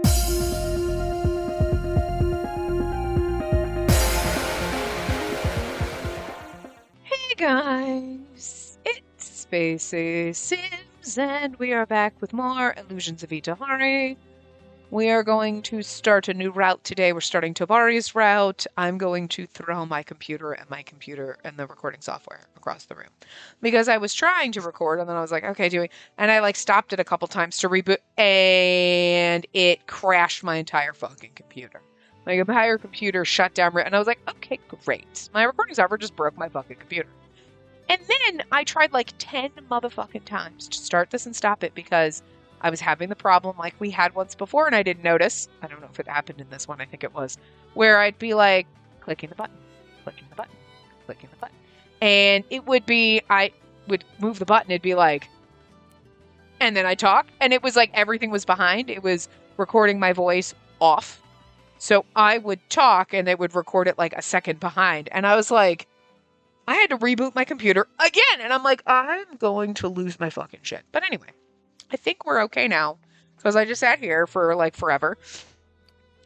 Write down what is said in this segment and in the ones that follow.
Hey guys, it's Spacey Sims, and we are back with more Illusions of Itehari. We are going to start a new route today. We're starting Tobari's route. I'm going to throw my computer and the recording software across the room. Because I was trying to record and then I was like, okay, and I stopped it a couple times to reboot and it crashed my entire fucking computer. My entire computer shut down and I was like, okay, great. My recording software just broke my fucking computer. And then I tried 10 motherfucking times to start this and stop it because I was having the problem like we had once before and I didn't notice. I don't know if it happened in this one. I think it was. Where I'd be clicking the button, clicking the button, clicking the button. And it would be, I would move the button. It'd be and then I talk. And it was everything was behind. It was recording my voice off. So I would talk and it would record it a second behind. And I was I had to reboot my computer again. And I'm I'm going to lose my fucking shit. But anyway. I think we're okay now because I just sat here for forever.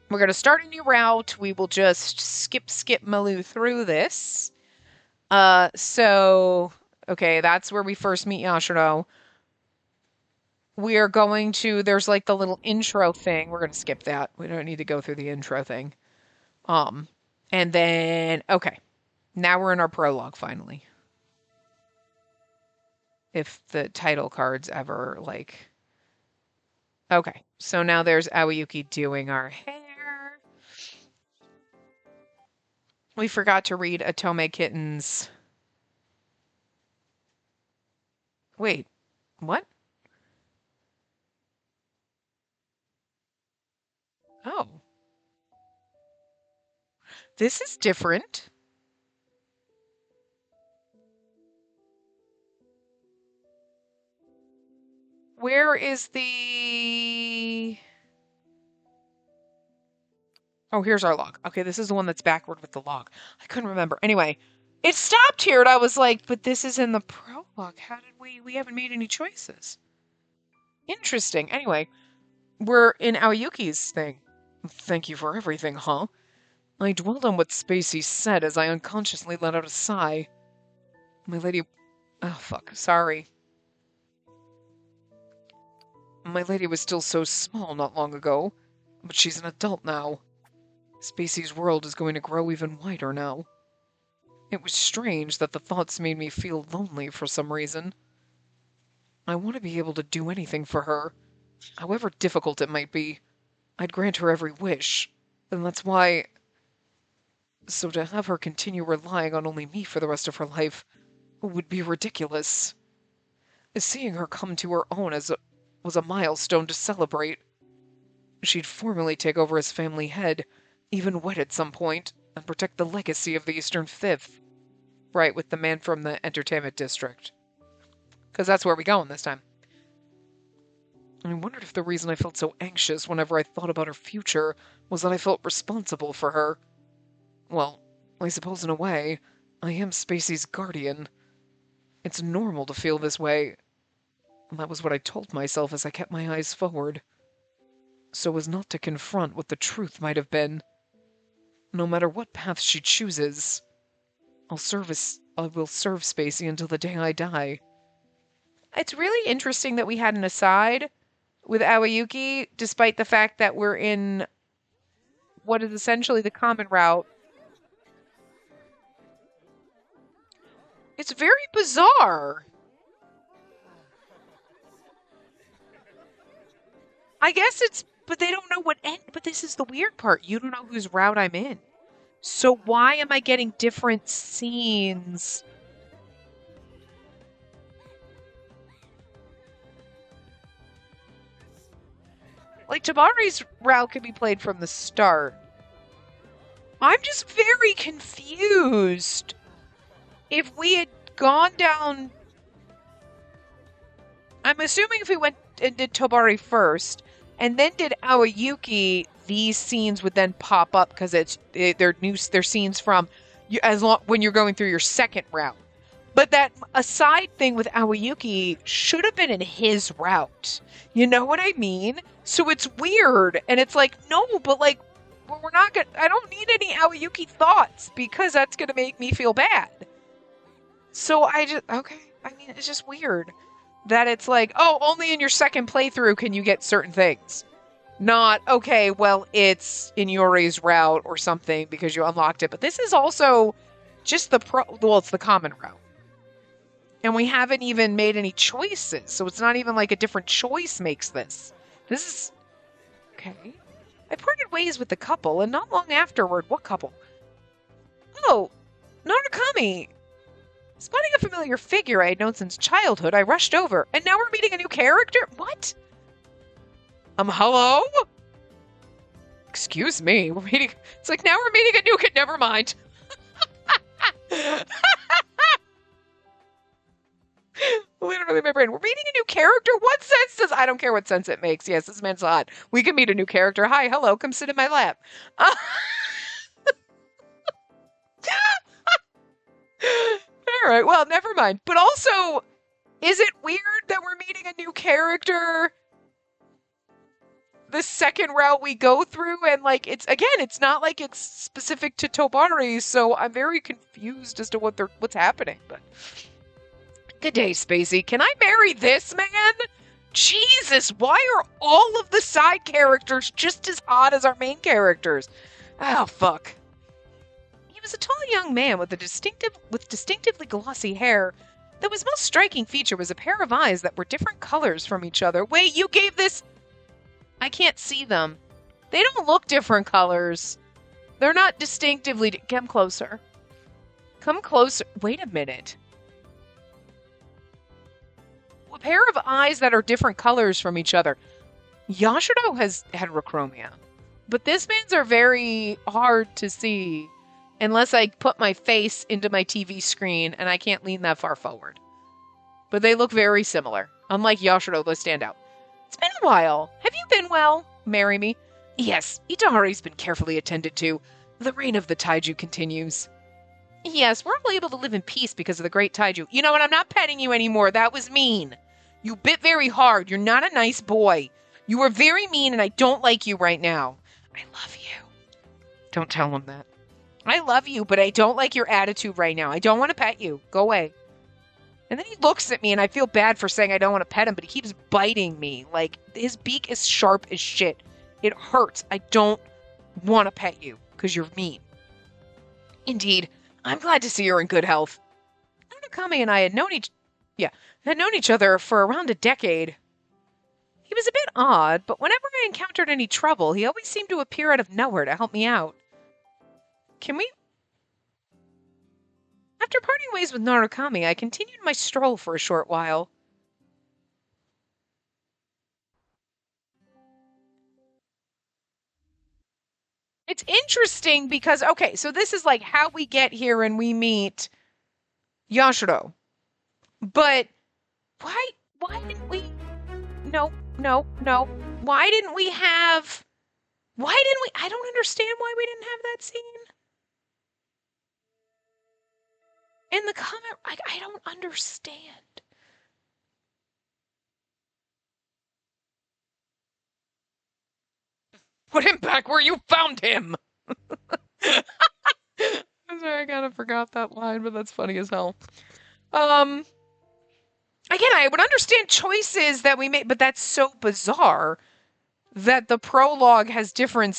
We're going to start a new route. We will just skip Maloo through this. Okay, that's where we first meet Yashiro. We are going to, there's the little intro thing. We're going to skip that. We don't need to go through the intro thing. And then, okay, now we're in our prologue finally. If the title cards ever okay, so now there's Aoyuki doing our hair. We forgot to read Otome Kitten's. Wait, what? Oh. This is different. Where is the... Oh, here's our log. Okay, this is the one that's backward with the log. I couldn't remember. Anyway, it stopped here and I was but this is in the prologue. How did we haven't made any choices. Interesting. Anyway, we're in Aoyuki's thing. Thank you for everything, huh? I dwelled on what Spacey said as I unconsciously let out a sigh. My lady... Oh, fuck. Sorry. My lady was still so small not long ago, but she's an adult now. Spacey's world is going to grow even wider now. It was strange that the thoughts made me feel lonely for some reason. I want to be able to do anything for her, however difficult it might be. I'd grant her every wish, and that's why... So to have her continue relying on only me for the rest of her life would be ridiculous. Seeing her come to her own was a milestone to celebrate. She'd formally take over as family head, even wed at some point, and protect the legacy of the Eastern Fifth. Right, with the man from the entertainment district. Because that's where we're going this time. I wondered if the reason I felt so anxious whenever I thought about her future was that I felt responsible for her. Well, I suppose in a way, I am Spacey's guardian. It's normal to feel this way. And that was what I told myself as I kept my eyes forward. So as not to confront what the truth might have been. No matter what path she chooses, I will serve Spacey until the day I die. It's really interesting that we had an aside with Aoyuki, despite the fact that we're in what is essentially the common route. It's very bizarre. I guess but they don't know what end, but this is the weird part. You don't know whose route I'm in. So why am I getting different scenes? Tabari's route could be played from the start. I'm just very confused. If we had gone down... I'm assuming if we went and did Tobari first, and then did Aoyuki, these scenes would then pop up because they're scenes from when you're going through your second route. But that aside thing with Aoyuki should have been in his route. You know what I mean? So it's weird. And it's like, no, but like, we're not gonna, I don't need any Aoyuki thoughts because that's gonna make me feel bad. So I just, okay. I mean, it's just weird that it's like, oh, only in your second playthrough can you get certain things. Not, okay, well, it's in Yuri's route or something because you unlocked it. But this is also just well, it's the common route. And we haven't even made any choices. So it's not even like a different choice makes this. This is, okay. I parted ways with the couple, and not long afterward, what couple? Oh, Narukami. Spotting a familiar figure I had known since childhood, I rushed over, and now we're meeting a new character? What? Hello? Excuse me, we're meeting... It's like, now we're meeting a new kid, never mind. Literally my brain. We're meeting a new character? What sense does... I don't care what sense it makes. Yes, this man's hot. We can meet a new character. Hi, hello, come sit in my lap. All right, well, never mind. But also, is it weird that we're meeting a new character the second route we go through? And, like, it's not like it's specific to Tobari, so I'm very confused as to what's happening, but... Good day, Spacey. Can I marry this man? Jesus, why are all of the side characters just as hot as our main characters? Oh, fuck. He was a tall young man with distinctively glossy hair. Though his most striking feature was a pair of eyes that were different colors from each other. Wait, you gave this... I can't see them. They don't look different colors. They're not distinctively... Come closer. Come closer. Wait a minute. A pair of eyes that are different colors from each other. Yashiro has heterochromia. But this man's are very hard to see unless I put my face into my TV screen and I can't lean that far forward. But they look very similar. Unlike Yashiro, they stand out. It's been a while. Have you been well? Marry me? Yes, Itehari's been carefully attended to. The reign of the Taiju continues. Yes, we're all able to live in peace because of the great Taiju. You know what? I'm not petting you anymore. That was mean. You bit very hard. You're not a nice boy. You were very mean and I don't like you right now. I love you. Don't tell him that. I love you, but I don't like your attitude right now. I don't want to pet you. Go away. And then he looks at me and I feel bad for saying I don't want to pet him, but he keeps biting me. Like, his beak is sharp as shit. It hurts. I don't want to pet you because you're mean. Indeed. I'm glad to see you're in good health. Narukami and I had known each other for around a decade. He was a bit odd, but whenever I encountered any trouble, he always seemed to appear out of nowhere to help me out. Can we... After parting ways with Narukami, I continued my stroll for a short while. It's interesting because, okay, so this is like how we get here and we meet Yashiro. But why didn't we... No. Why didn't we... I don't understand why we didn't have that scene. In the comment, I don't understand. Put him back where you found him! I'm sorry, I kind of forgot that line, but that's funny as hell. Again, I would understand choices that we made, but that's so bizarre that the prologue has different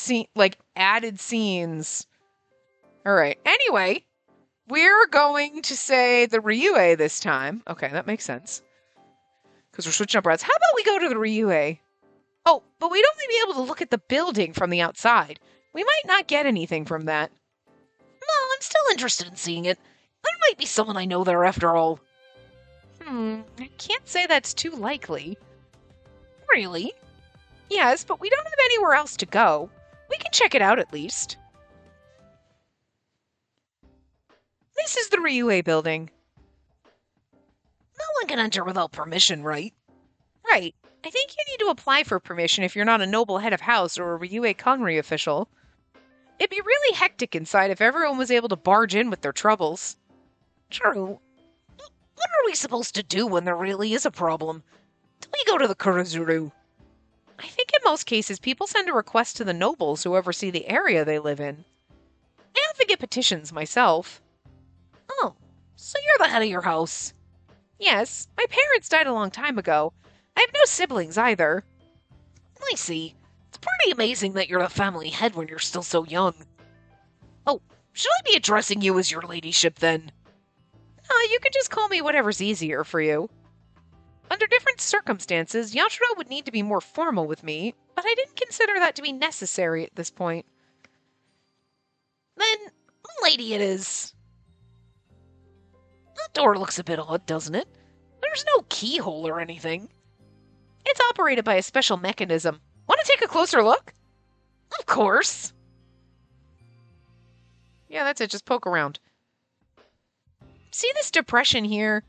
added scenes. Alright, anyway, we're going to say the Ryue this time. Okay, that makes sense. Because we're switching up routes. How about we go to the Ryue? Oh, but we'd only be able to look at the building from the outside. We might not get anything from that. Well, I'm still interested in seeing it. There might be someone I know there after all. I can't say that's too likely. Really? Yes, but we don't have anywhere else to go. We can check it out at least. This is the Ryue building. No one can enter without permission, right? Right. I think you need to apply for permission if you're not a noble head of house or a Ryue Conry official. It'd be really hectic inside if everyone was able to barge in with their troubles. True. What are we supposed to do when there really is a problem? Do we go to the Kuruzuru? I think in most cases people send a request to the nobles who oversee the area they live in. I often get petitions myself. Oh, so you're the head of your house? Yes, my parents died a long time ago. I have no siblings either. I see. It's pretty amazing that you're the family head when you're still so young. Oh, should I be addressing you as your ladyship then? You can just call me whatever's easier for you. Under different circumstances, Yashiro would need to be more formal with me, but I didn't consider that to be necessary at this point. Then, lady it is. That door looks a bit odd, doesn't it? There's no keyhole or anything. It's operated by a special mechanism. Want to take a closer look? Of course. Yeah, that's it. Just poke around. See this depression here?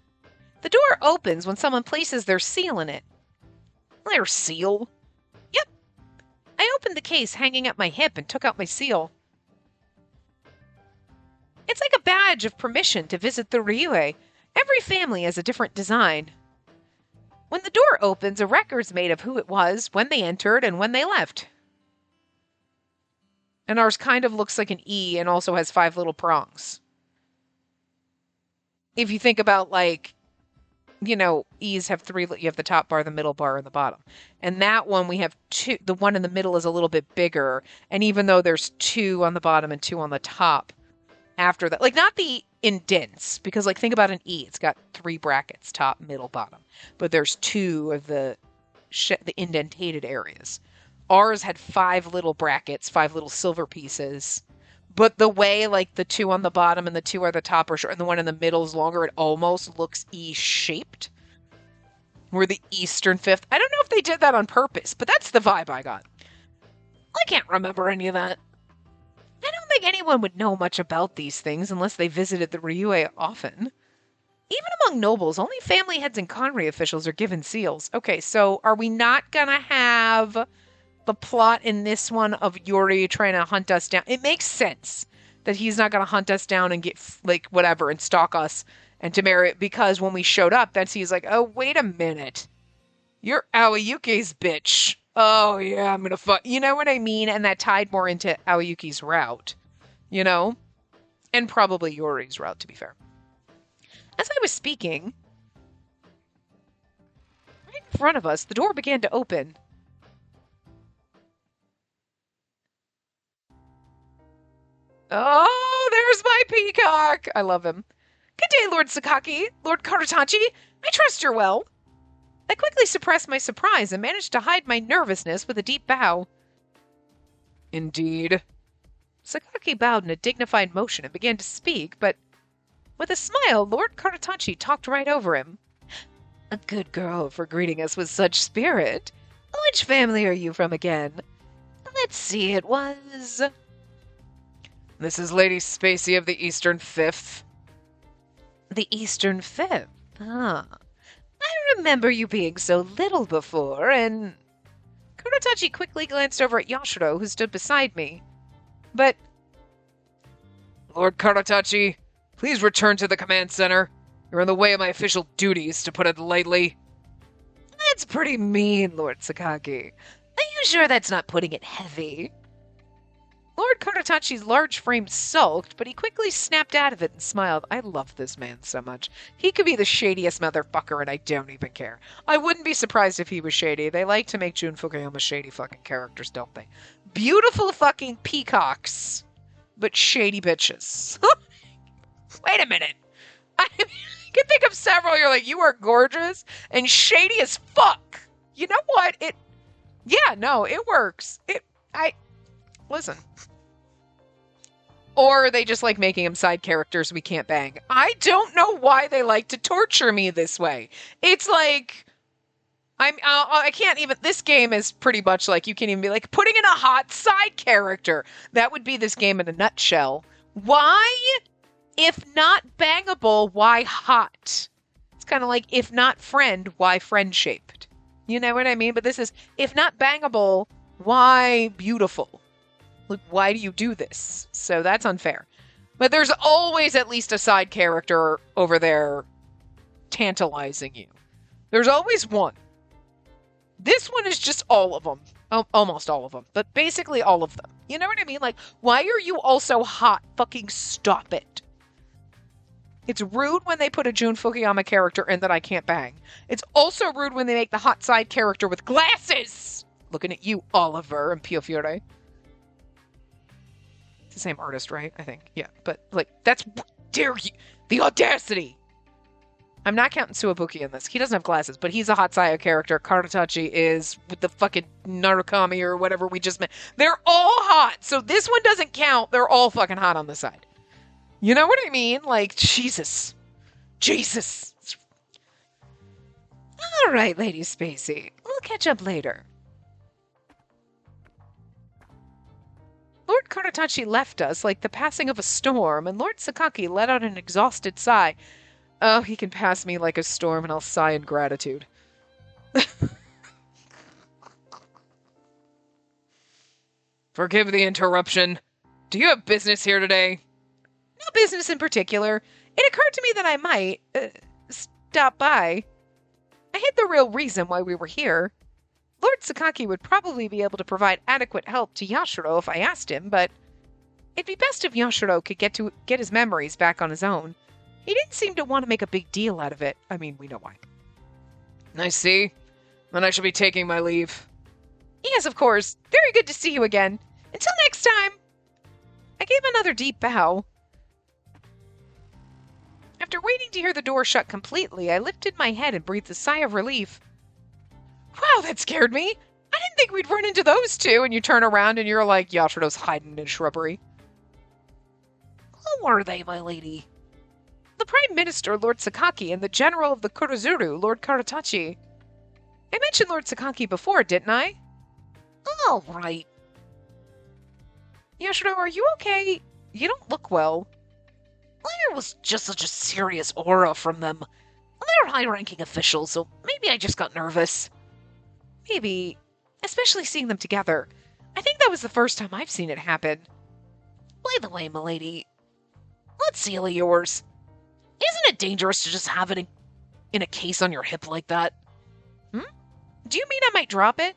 The door opens when someone places their seal in it. Their seal? Yep. I opened the case hanging at my hip and took out my seal. It's like a badge of permission to visit the Ryue. Every family has a different design. When the door opens, a record's made of who it was, when they entered, and when they left. And ours kind of looks like an E and also has 5 little prongs. If you think about, like, you know, E's have 3, you have the top bar, the middle bar, and the bottom. And that one we have 2, the one in the middle is a little bit bigger. And even though there's 2 on the bottom and 2 on the top, after that, like not the indents, because like think about an E, it's got 3 brackets, top, middle, bottom. But there's 2 of the indentated areas. Ours had 5 little brackets, 5 little silver pieces. But the way, like, the 2 on the bottom and the 2 are the top are short, and the one in the middle is longer, it almost looks E-shaped. We're the Eastern Fifth. I don't know if they did that on purpose, but that's the vibe I got. I can't remember any of that. I don't think anyone would know much about these things unless they visited the Ryue often. Even among nobles, only family heads and Conry officials are given seals. Okay, so are we not gonna have the plot in this one of Yuri trying to hunt us down? It makes sense that he's not going to hunt us down and get, like, whatever, and stalk us and to marry it, because when we showed up, that's he's like, oh, wait a minute. You're Aoyuki's bitch. Oh, yeah, I'm going to fuck. You know what I mean? And that tied more into Aoyuki's route, you know? And probably Yuri's route, to be fair. As I was speaking, right in front of us, the door began to open. Oh, there's my peacock! I love him. Good day, Lord Sakaki, Lord Karatachi. I trust you're well. I quickly suppressed my surprise and managed to hide my nervousness with a deep bow. Indeed. Sakaki bowed in a dignified motion and began to speak, but with a smile, Lord Karatachi talked right over him. A good girl for greeting us with such spirit. Which family are you from again? Let's see, it was... This is Lady Spacey of the Eastern Fifth. The Eastern Fifth? Ah. I remember you being so little before, and... Kuratachi quickly glanced over at Yashiro, who stood beside me. But... Lord Karatachi, please return to the command center. You're in the way of my official duties, to put it lightly. That's pretty mean, Lord Sakaki. Are you sure that's not putting it heavy? Lord Karatachi's large frame sulked, but he quickly snapped out of it and smiled. I love this man so much. He could be the shadiest motherfucker, and I don't even care. I wouldn't be surprised if he was shady. They like to make Jun Fukuyama shady fucking characters, don't they? Beautiful fucking peacocks, but shady bitches. Wait a minute. I can think of several. You're like, you are gorgeous and shady as fuck. You know what? Yeah, no, it works. Listen. Or they just like making them side characters we can't bang. I don't know why they like to torture me this way. It's like, I can't even, this game is pretty much like, you can't even be like, putting in a hot side character. That would be this game in a nutshell. Why? If not bangable, why hot? It's kind of like, if not friend, why friend-shaped? You know what I mean? But this is, if not bangable, why beautiful? Like, why do you do this? So that's unfair. But there's always at least a side character over there tantalizing you. There's always one. This one is just all of them. Almost all of them, but basically all of them. You know what I mean? Like, why are you all so hot? Fucking stop it. It's rude when they put a Jun Fukuyama character in that I can't bang. It's also rude when they make the hot side character with glasses. Looking at you, Oliver and Pio Fiore. It's the same artist, right? I think. Yeah, but like, that's, dare you, the audacity. I'm not counting Suwabuki in this. He doesn't have glasses, but he's a hot Sayo character. Karatachi is with the fucking Narukami or whatever we just met. They're all hot, so this one doesn't count. They're all fucking hot on the side. You know what I mean? Like, Jesus. Jesus. All right, Lady Spacey. We'll catch up later. Lord Karatachi left us like the passing of a storm, and Lord Sakaki let out an exhausted sigh. Oh, he can pass me like a storm, and I'll sigh in gratitude. Forgive the interruption. Do you have business here today? No business in particular. It occurred to me that I might stop by. I hid the real reason why we were here. Lord Sakaki would probably be able to provide adequate help to Yashiro if I asked him, but it'd be best if Yashiro could get his memories back on his own. He didn't seem to want to make a big deal out of it. I mean, we know why. I see. Then I shall be taking my leave. Yes, of course. Very good to see you again. Until next time. I gave another deep bow. After waiting to hear the door shut completely, I lifted my head and breathed a sigh of relief. Wow, that scared me. I didn't think we'd run into those two, and you turn around and you're like, Yashiro's hiding in shrubbery. Who are they, my lady? The Prime Minister, Lord Sakaki, and the General of the Kurozuru, Lord Karatachi. I mentioned Lord Sakaki before, didn't I? All right. Yashiro, are you okay? You don't look well. There was just such a serious aura from them. They're high-ranking officials, so maybe I just got nervous. Maybe. Especially seeing them together. I think that was the first time I've seen it happen. By the way, milady, that seal of yours, isn't it dangerous to just have it in a case on your hip like that? Hmm? Do you mean I might drop it?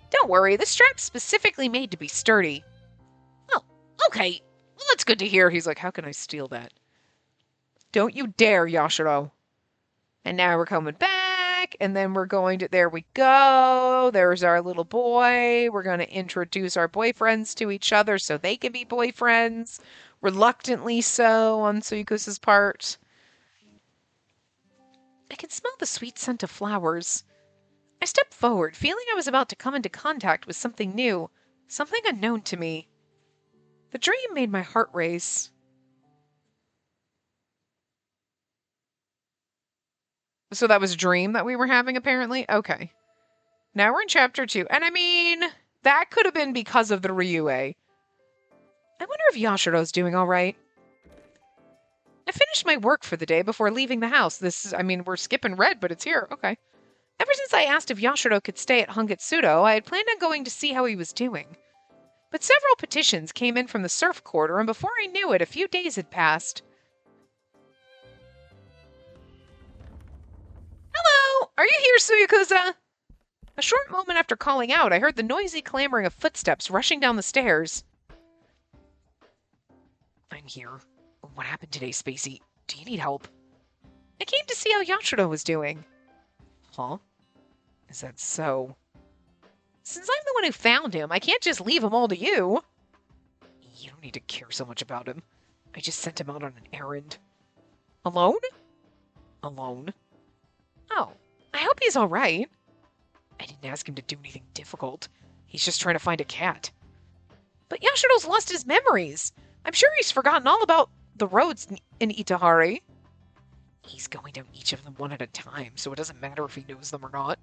Don't worry, the strap's specifically made to be sturdy. Oh, okay. Well, that's good to hear. He's like, how can I steal that? Don't you dare, Yashiro. And now we're coming back, and then we're going to, there we go. There's our little boy. We're going to introduce our boyfriends to each other so they can be boyfriends. Reluctantly so on Suyukusa's part. I can smell the sweet scent of flowers. I stepped forward, feeling I was about to come into contact with something new, something unknown to me. The dream made my heart race. So that was a dream that we were having, apparently? Okay. Now we're in chapter 2. And I mean, that could have been because of the Ryue. I wonder if Yashiro's doing all right. I finished my work for the day before leaving the house. I mean, we're skipping red, but it's here. Okay. Ever since I asked if Yashiro could stay at Hungetsudo, I had planned on going to see how he was doing. But several petitions came in from the surf quarter, and before I knew it, a few days had passed. Hello! Are you here, Suyukusa? A short moment after calling out, I heard the noisy clamoring of footsteps rushing down the stairs. I'm here. What happened today, Spacey? Do you need help? I came to see how Yashiro was doing. Huh? Is that so? Since I'm the one who found him, I can't just leave him all to you. You don't need to care so much about him. I just sent him out on an errand. Alone? Alone? Oh, I hope he's all right. I didn't ask him to do anything difficult. He's just trying to find a cat. But Yashiro's lost his memories. I'm sure he's forgotten all about the roads in Itehari. He's going down each of them one at a time, so it doesn't matter if he knows them or not.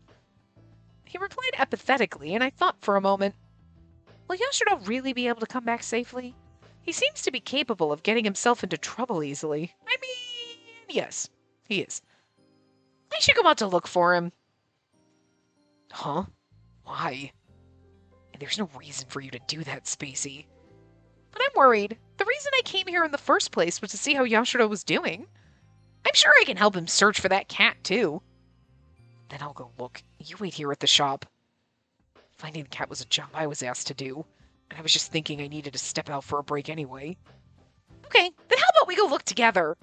He replied apathetically, and I thought for a moment, will Yashiro really be able to come back safely? He seems to be capable of getting himself into trouble easily. I mean, yes, he is. I should go out to look for him. Huh? Why? And there's no reason for you to do that, Spacey. But I'm worried. The reason I came here in the first place was to see how Yashiro was doing. I'm sure I can help him search for that cat, too. Then I'll go look. You wait here at the shop. Finding the cat was a job I was asked to do, and I was just thinking I needed to step out for a break anyway. Okay, then how about we go look together?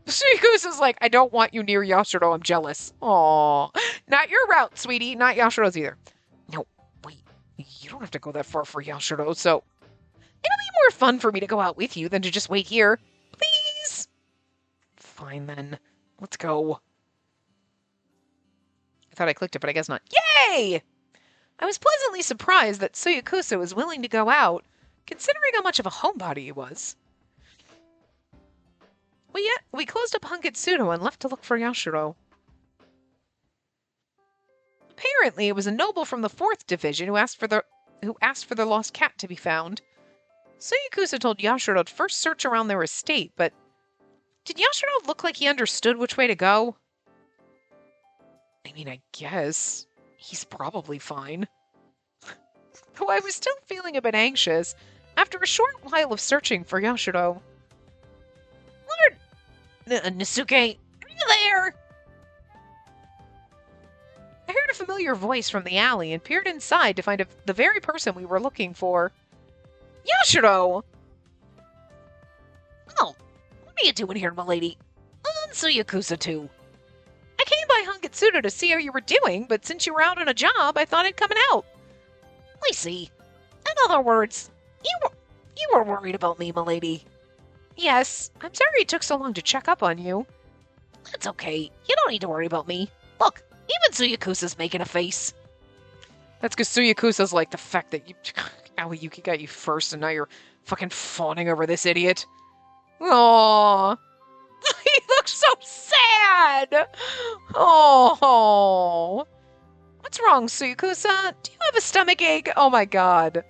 Suikusa's like, I don't want you near Yashiro, I'm jealous. Aww. Not your route, sweetie. Not Yashiro's either. No, wait. You don't have to go that far for Yashiro, so... It'll be more fun for me to go out with you than to just wait here. Please? Fine then. Let's go. I thought I clicked it, but I guess not. Yay! I was pleasantly surprised that Suyakusa was willing to go out, considering how much of a homebody he was. We closed up Hangitsudo and left to look for Yashiro. Apparently, it was a noble from the 4th Division who asked for the lost cat to be found. Suyakusa told Yashiro to first search around their estate, but did Yashiro look like he understood which way to go? I mean, I guess. He's probably fine. Though I was still feeling a bit anxious after a short while of searching for Yashiro. Lord Nisuke, are you there? I heard a familiar voice from the alley and peered inside to find the very person we were looking for. Yashiro! Oh, what are you doing here, milady? And Suyakusa too. I came by Hangitsudo to see how you were doing, but since you were out on a job, I thought I'd come and help. I see. In other words, you were worried about me, milady. Yes, I'm sorry it took so long to check up on you. That's okay. You don't need to worry about me. Look, even Suyakusa's making a face. That's because Suyakusa's like, the fact that Aoyuki got you first and now you're fucking fawning over this idiot. Aww. He looks so sad! Oh. What's wrong, Suyakusa? Do you have a stomach ache? Oh my god.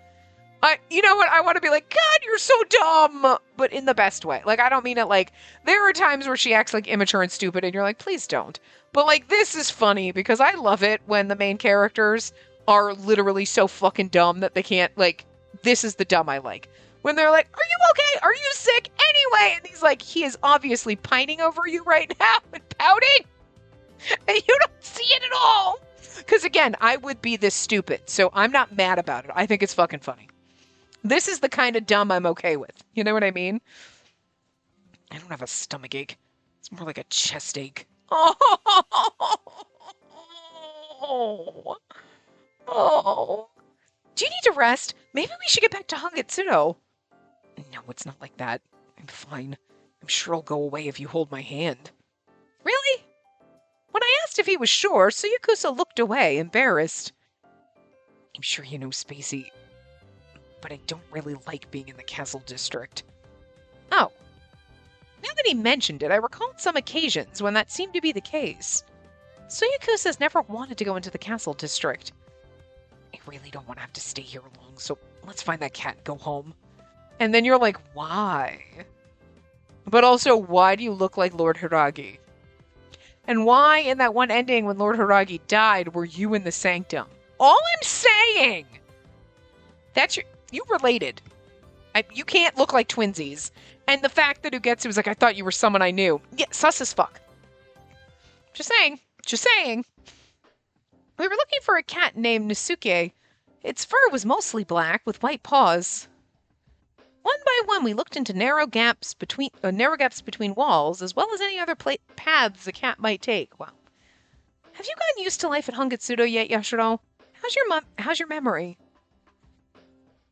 You know what? I want to be like, God, you're so dumb! But in the best way. Like, I don't mean it like, there are times where she acts like immature and stupid and you're like, please don't. But like, this is funny because I love it when the main characters are literally so fucking dumb that they can't, like, this is the dumb I like. When they're like, are you okay? Are you sick? Anyway! And he's like, he is obviously pining over you right now and pouting! And you don't see it at all! Because again, I would be this stupid, so I'm not mad about it. I think it's fucking funny. This is the kind of dumb I'm okay with. You know what I mean? I don't have a stomach ache. It's more like a chest ache. Oh. Do you need to rest? Maybe we should get back to Hangitsudo. No, it's not like that. I'm fine. I'm sure I'll go away if you hold my hand. Really? When I asked if he was sure, Suyakusa looked away, embarrassed. I'm sure you know, Spacey, but I don't really like being in the castle district. Oh. Now that he mentioned it, I recalled some occasions when that seemed to be the case. Suyakusa's never wanted to go into the castle district. I really don't want to have to stay here long, so let's find that cat and go home. And then you're like, why? But also, why do you look like Lord Hiragi? And why, in that one ending when Lord Hiragi died, were you in the sanctum? All I'm saying! You related. You can't look like twinsies. And the fact that Ugetsu was like, I thought you were someone I knew. Yeah, sus as fuck. Just saying. Just saying. We were looking for a cat named Nisuke. Its fur was mostly black with white paws. One by one, we looked into narrow gaps between walls, as well as any other paths a cat might take. Wow. Have you gotten used to life at Hangitsudo yet, Yashiro? How's your memory?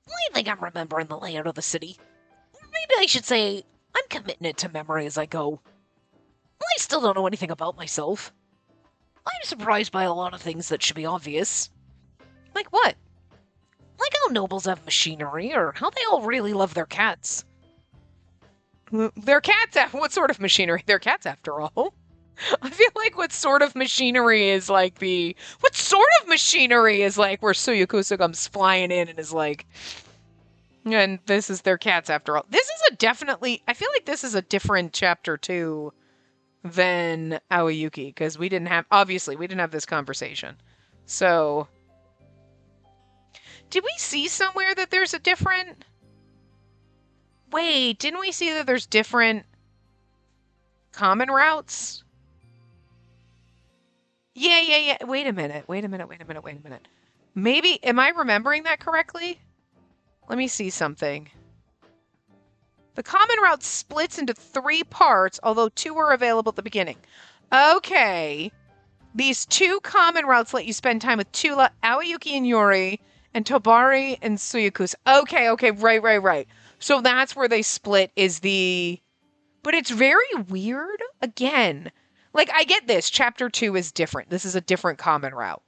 I think I'm remembering the layout of the city. Maybe I should say I'm committing it to memory as I go. I still don't know anything about myself. I'm surprised by a lot of things that should be obvious. Like what? Like how nobles have machinery, or how they all really love their cats. They're cats. What sort of machinery? They're cats, after all. I feel like what sort of machinery is like where Suyakusa comes flying in and is like, and this is their cats, after all. I feel like this is a different chapter 2 than Aoyuki, because we didn't have this conversation. So, did we see somewhere that there's a different... Wait, didn't we see that there's different Common routes? Yeah. Wait a minute. Maybe, am I remembering that correctly? Let me see something. The common route splits into 3 parts, although 2 are available at the beginning. Okay. These 2 common routes let you spend time with Tula, Aoyuki and Yuri, and Tobari and Suyakusa. Okay, right. So that's where they split is the... But it's very weird. Again, like, I get this. Chapter 2 is different. This is a different common route.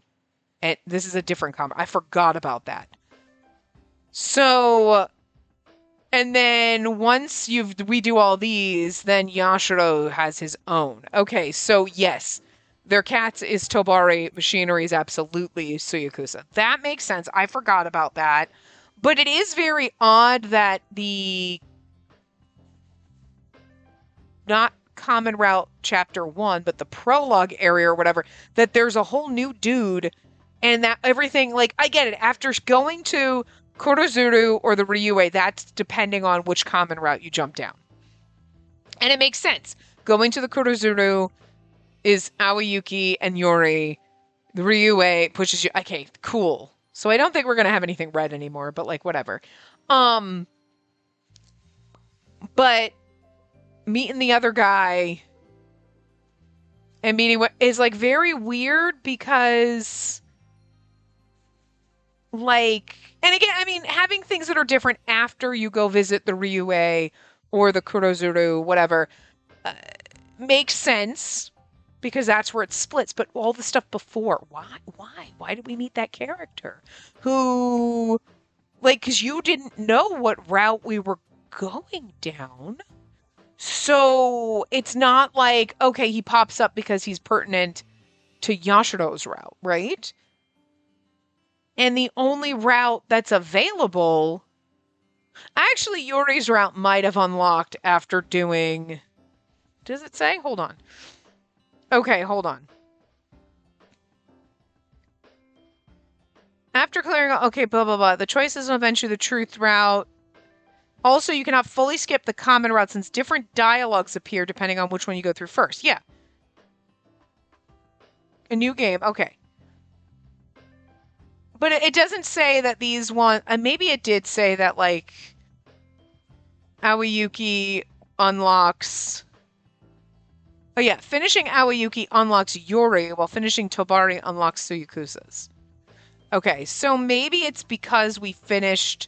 And this is a different common... I forgot about that. So... And then once we do all these, then Yashiro has his own. Okay, so yes, their cats is Tobari, machinery is absolutely Suyakusa. That makes sense. I forgot about that. But it is very odd that the not common route chapter 1, but the prologue area or whatever, that there's a whole new dude and that everything, like, I get it. After going to Kurozuru or the Ryue, that's depending on which common route you jump down. And it makes sense. Going to the Kurozuru is Aoyuki and Yuri. The Ryue pushes you. Okay, cool. So I don't think we're going to have anything red anymore, but like whatever. But meeting the other guy and meeting is like very weird because like, and again, I mean, having things that are different after you go visit the Ryue or the Kurozuru, whatever, makes sense because that's where it splits. But all the stuff before, why did we meet that character who, like, because you didn't know what route we were going down. So it's not like, okay, he pops up because he's pertinent to Yashiro's route, right? And the only route that's available... Actually, Yuri's route might have unlocked after doing... Does it say? Hold on. Okay, hold on. After clearing... Okay, blah, blah, blah. The choices will eventually the truth route. Also, you cannot fully skip the common route since different dialogues appear depending on which one you go through first. Yeah. A new game. Okay. But it doesn't say that these one... maybe it did say that, like, Aoyuki unlocks... Oh, yeah. Finishing Aoyuki unlocks Yuri, while finishing Tobari unlocks Suyakusa's. Okay, so maybe it's because we finished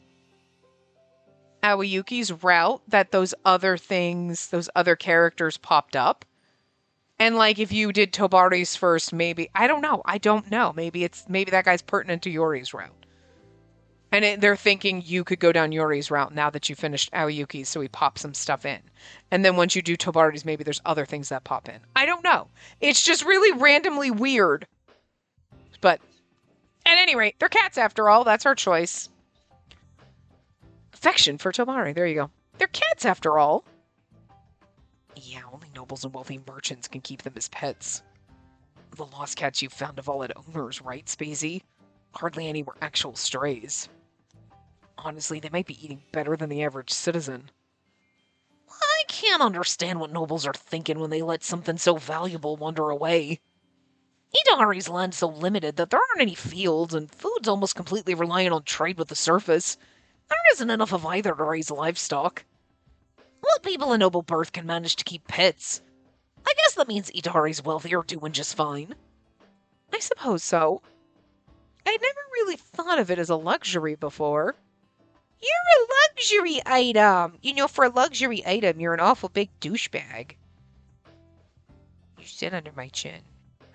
Aoyuki's route that those other things, those other characters popped up. And like if you did Tobari's first, maybe I don't know. Maybe that guy's pertinent to Yuri's route. And they're thinking you could go down Yuri's route now that you finished Aoyuki's, so we pop some stuff in. And then once you do Tobari's, maybe there's other things that pop in. I don't know. It's just really randomly weird. But at any rate, they're cats after all. That's our choice. Affection for Tobari. There you go. They're cats after all. Yeah, only nobles and wealthy merchants can keep them as pets. The lost cats you found have all had owners, right, Spacey? Hardly any were actual strays. Honestly, they might be eating better than the average citizen. I can't understand what nobles are thinking when they let something so valuable wander away. Itehari's land's so limited that there aren't any fields, and food's almost completely reliant on trade with the surface. There isn't enough of either to raise livestock. What people in noble birth can manage to keep pets? I guess that means Itehari's wealthy are doing just fine. I suppose so. I'd never really thought of it as a luxury before. You're a luxury item. You know, for a luxury item, you're an awful big douchebag. You sit under my chin.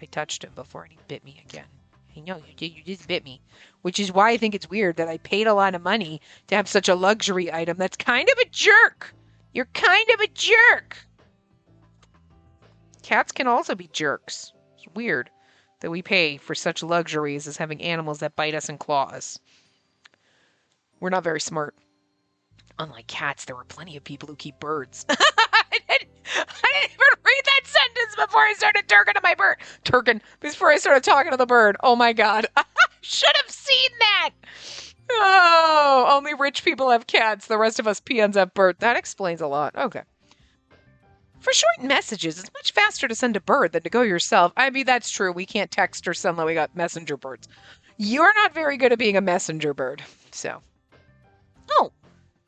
I touched him before and he bit me again. I know, you did. You just bit me. Which is why I think it's weird that I paid a lot of money to have such a luxury item that's kind of a jerk. You're kind of a jerk. Cats can also be jerks. It's weird that we pay for such luxuries as having animals that bite us and claw us. We're not very smart. Unlike cats, there were plenty of people who keep birds. I didn't even read that sentence before I started before I started talking to the bird. Oh my god. Should have seen that. Oh, only rich people have cats. The rest of us peons have birds. That explains a lot. Okay. For short messages, it's much faster to send a bird than to go yourself. I mean, that's true. We can't text or send like we got messenger birds. You're not very good at being a messenger bird, so. Oh,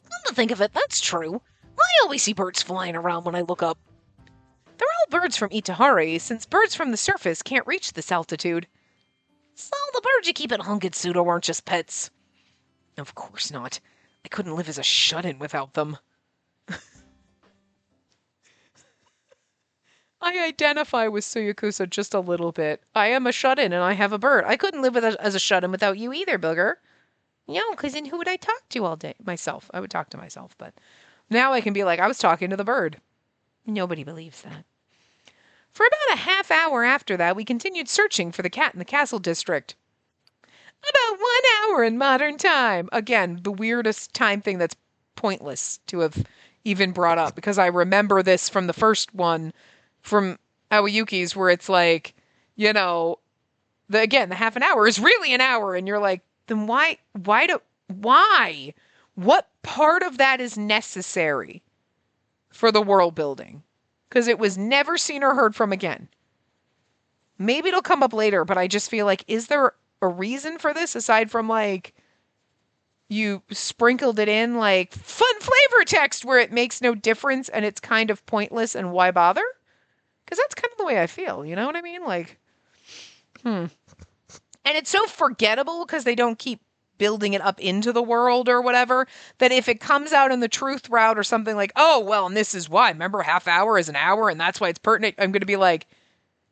come to think of it, that's true. I always see birds flying around when I look up. They're all birds from Itehari, since birds from the surface can't reach this altitude. So the birds you keep at Hungetsudo aren't just pets. Of course not. I couldn't live as a shut-in without them. I identify with Suyakusa just a little bit. I am a shut-in and I have a bird. I couldn't live as a shut-in without you either, Booger. No, because then who would I talk to all day? Myself. I would talk to myself, but now I can be like, I was talking to the bird. Nobody believes that. For about a half hour after that, we continued searching for the cat in the castle district. About 1 hour in modern time. Again, the weirdest time thing that's pointless to have even brought up, because I remember this from the first one, from Aoyuki's, where it's like, you know, the half an hour is really an hour, and you're like, then why? What part of that is necessary for the world building? Because it was never seen or heard from again. Maybe it'll come up later, but I just feel like, is there a reason for this aside from like you sprinkled it in like fun flavor text where it makes no difference and it's kind of pointless and why bother? Because that's kind of the way I feel, you know what I mean? Like, And it's so forgettable because they don't keep building it up into the world or whatever, that if it comes out in the truth route or something like, oh, well, and this is why, remember half hour is an hour and that's why it's pertinent, I'm going to be like,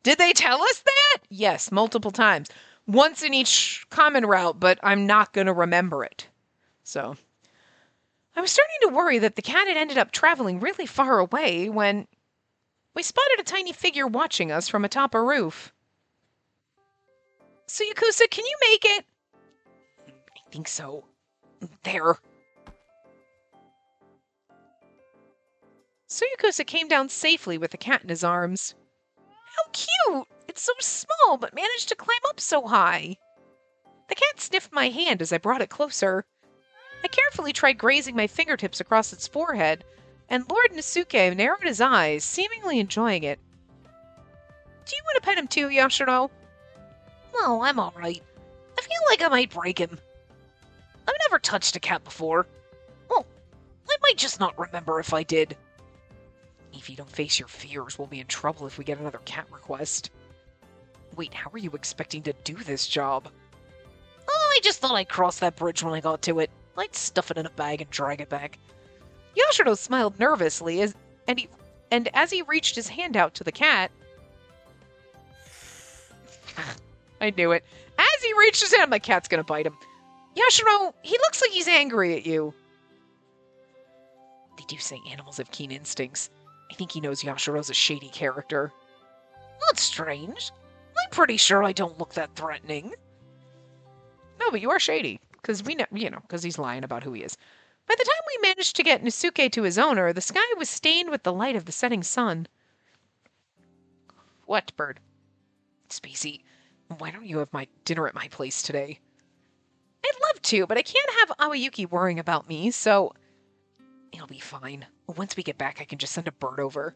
did they tell us that? Yes, multiple times. Once in each common route, but I'm not going to remember it. So, I was starting to worry that the cat had ended up traveling really far away when we spotted a tiny figure watching us from atop a roof. Suyakusa, can you make it? I think so. There. Suyakusa came down safely with the cat in his arms. How cute! It's so small, but managed to climb up so high. The cat sniffed my hand as I brought it closer. I carefully tried grazing my fingertips across its forehead, and Lord Nasuke narrowed his eyes, seemingly enjoying it. Do you want to pet him too, Yashiro? No, I'm alright. I feel like I might break him. I've never touched a cat before. Well, I might just not remember if I did. If you don't face your fears, we'll be in trouble if we get another cat request. Wait, how are you expecting to do this job? Oh, I just thought I'd cross that bridge when I got to it. I'd stuff it in a bag and drag it back. Yashiro smiled nervously and as he reached his hand out to the cat... I knew it. As he reached his hand, my cat's gonna bite him. Yashiro, he looks like he's angry at you. They do say animals have keen instincts. I think he knows Yashiro's a shady character. That's strange. I'm pretty sure I don't look that threatening. No, but you are shady. Because we know, because he's lying about who he is. By the time we managed to get Nasuke to his owner, the sky was stained with the light of the setting sun. What, bird? Spacey, why don't you have my dinner at my place today? I'd love to, but I can't have Aoyuki worrying about me, so... It'll be fine. Once we get back, I can just send a bird over.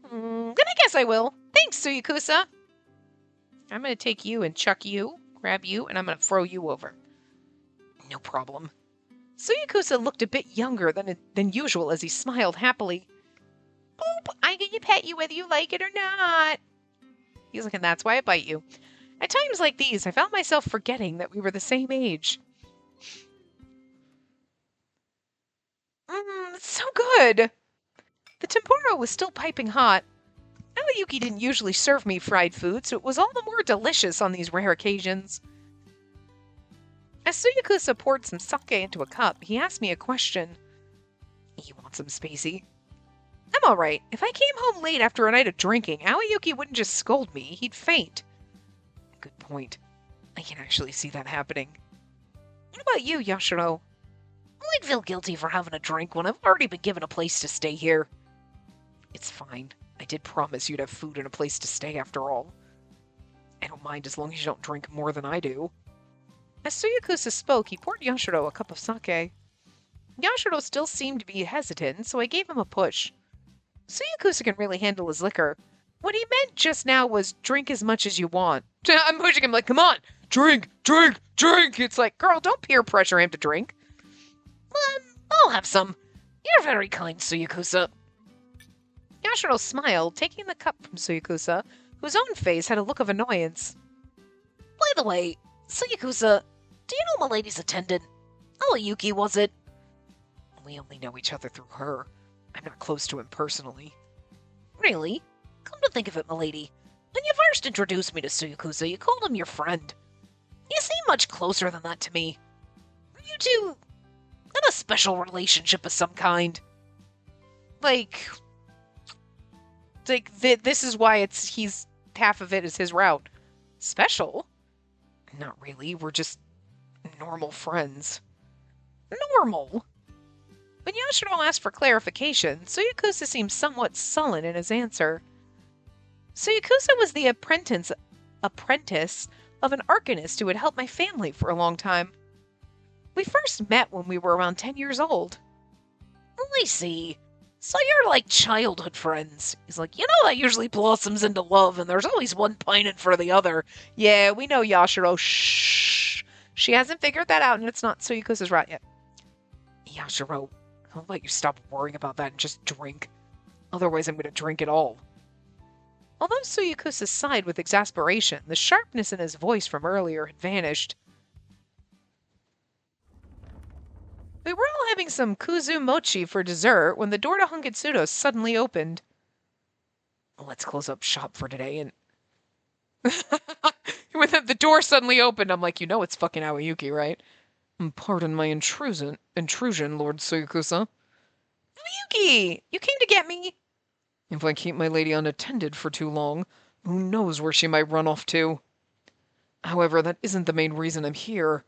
Then I guess I will. Thanks, Suyakusa. I'm going to take you and chuck you, grab you, and I'm going to throw you over. No problem. Suyakusa looked a bit younger than usual as he smiled happily. Boop, I'm going to pet you whether you like it or not. He's like, and that's why I bite you. At times like these, I found myself forgetting that we were the same age. It's so good. The tempura was still piping hot. Aoyuki didn't usually serve me fried food, so it was all the more delicious on these rare occasions. As Suyakusa poured some sake into a cup, he asked me a question. You want some, Spacey? I'm alright. If I came home late after a night of drinking, Aoyuki wouldn't just scold me, he'd faint. Good point. I can actually see that happening. What about you, Yashiro? I'd feel guilty for having a drink when I've already been given a place to stay here. It's fine. I did promise you'd have food and a place to stay after all. I don't mind as long as you don't drink more than I do. As Suyakusa spoke, he poured Yashiro a cup of sake. Yashiro still seemed to be hesitant, so I gave him a push. Suyakusa can really handle his liquor. What he meant just now was drink as much as you want. I'm pushing him like, come on, drink, drink, drink. It's like, girl, don't peer pressure him to drink. I'll have some. You're very kind, Suyakusa. Yashiro smiled, taking the cup from Suyakusa, whose own face had a look of annoyance. By the way, Suyakusa, do you know Milady's attendant? Aoyuki, was it? We only know each other through her. I'm not close to him personally. Really? Come to think of it, Milady, when you first introduced me to Suyakusa, you called him your friend. You seem much closer than that to me. Are you two in a special relationship of some kind? This is why he's half of it is his route. Special? Not really, we're just normal friends. Normal? When Yashiro asked for clarification, Suyakusa seemed somewhat sullen in his answer. Suyakusa was the apprentice of an arcanist who had helped my family for a long time. We first met when we were around 10 years old. I see. So you're like childhood friends. He's like, you know that usually blossoms into love, and there's always one pining for the other. Yeah, we know, Yashiro. Shh. She hasn't figured that out, and it's not Suyakusa's route yet. Yashiro, I'll let you stop worrying about that and just drink. Otherwise, I'm going to drink it all. Although Suyakusa sighed with exasperation, the sharpness in his voice from earlier had vanished. We were all having some kuzu mochi for dessert when the door to Hongitsudo suddenly opened. Let's close up shop for today and... When the door suddenly opened, I'm like, you know it's fucking Aoyuki, right? Pardon my intrusion, Lord Suyakusa. Aoyuki! You came to get me? If I keep my lady unattended for too long, who knows where she might run off to? However, that isn't the main reason I'm here.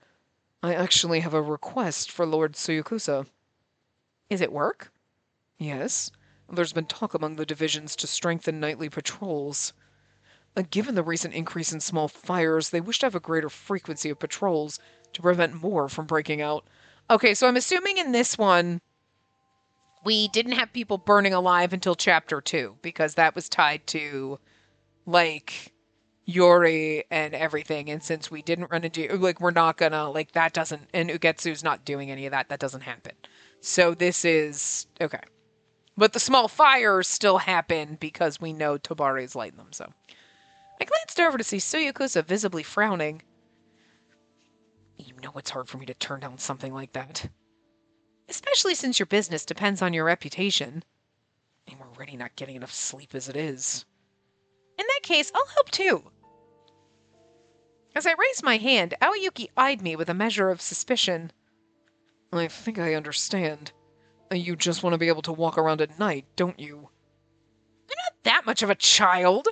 I actually have a request for Lord Suyakusa. Is it work? Yes. There's been talk among the divisions to strengthen nightly patrols. Given the recent increase in small fires, they wish to have a greater frequency of patrols to prevent more from breaking out. Okay, so I'm assuming in this one, we didn't have people burning alive until chapter 2, because that was tied to, like, Yuri and everything. And since we didn't run into, like, we're not gonna, like, that doesn't, and Ugetsu's not doing any of that. That doesn't happen. So this is, okay. But the small fires still happen because we know Tobari's lighting them, so. I glanced over to see Suyakusa visibly frowning. You know it's hard for me to turn down something like that. Especially since your business depends on your reputation. I'm already not getting enough sleep as it is. In that case, I'll help too. As I raised my hand, Aoyuki eyed me with a measure of suspicion. I think I understand. You just want to be able to walk around at night, don't you? I'm not that much of a child.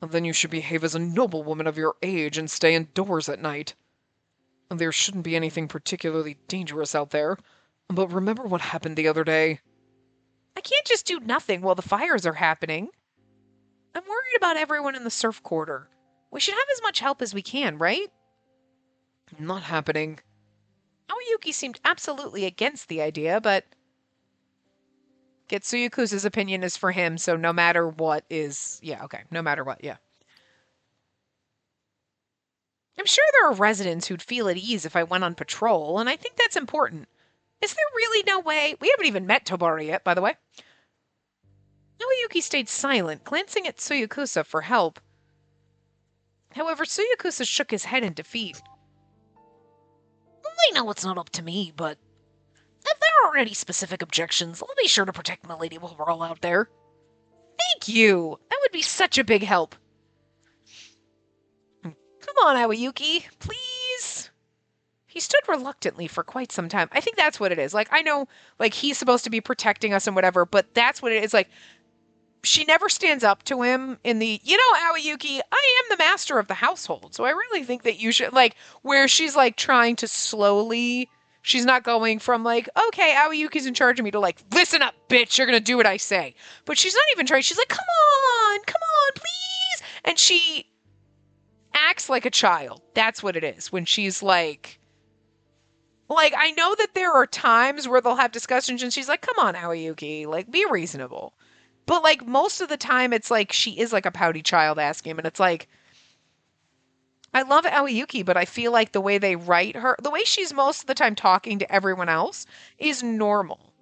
Then you should behave as a noble woman of your age and stay indoors at night. There shouldn't be anything particularly dangerous out there, but remember what happened the other day? I can't just do nothing while the fires are happening. I'm worried about everyone in the surf quarter. We should have as much help as we can, right? Not happening. Aoyuki seemed absolutely against the idea, but Getsuyakusa's opinion is for him, so no matter what is... Yeah, okay, no matter what, yeah. I'm sure there are residents who'd feel at ease if I went on patrol, and I think that's important. Is there really no way... We haven't even met Tobari yet, by the way. Aoyuki stayed silent, glancing at Suyakusa for help. However, Suyakusa shook his head in defeat. I know it's not up to me, but if there are any specific objections, I'll be sure to protect my lady while we're all out there. Thank you! That would be such a big help. Come on, Aoyuki, please. He stood reluctantly for quite some time. I think that's what it is. Like, I know, like, he's supposed to be protecting us and whatever, but that's what it is. Like, she never stands up to him in the, you know, Aoyuki, I am the master of the household, so I really think that you should, like, where she's, like, trying to slowly, she's not going from, like, okay, Aoyuki's in charge of me to, like, listen up, bitch, you're gonna do what I say. But she's not even trying, she's like, come on, please. And she acts like a child. That's what it is. When she's, like, I know that there are times where they'll have discussions and she's like, come on, Aoyuki, like, be reasonable. But like most of the time, it's like she is like a pouty child asking him, and it's like I love Aoyuki, but I feel like the way they write her, the way she's most of the time talking to everyone else, is normal.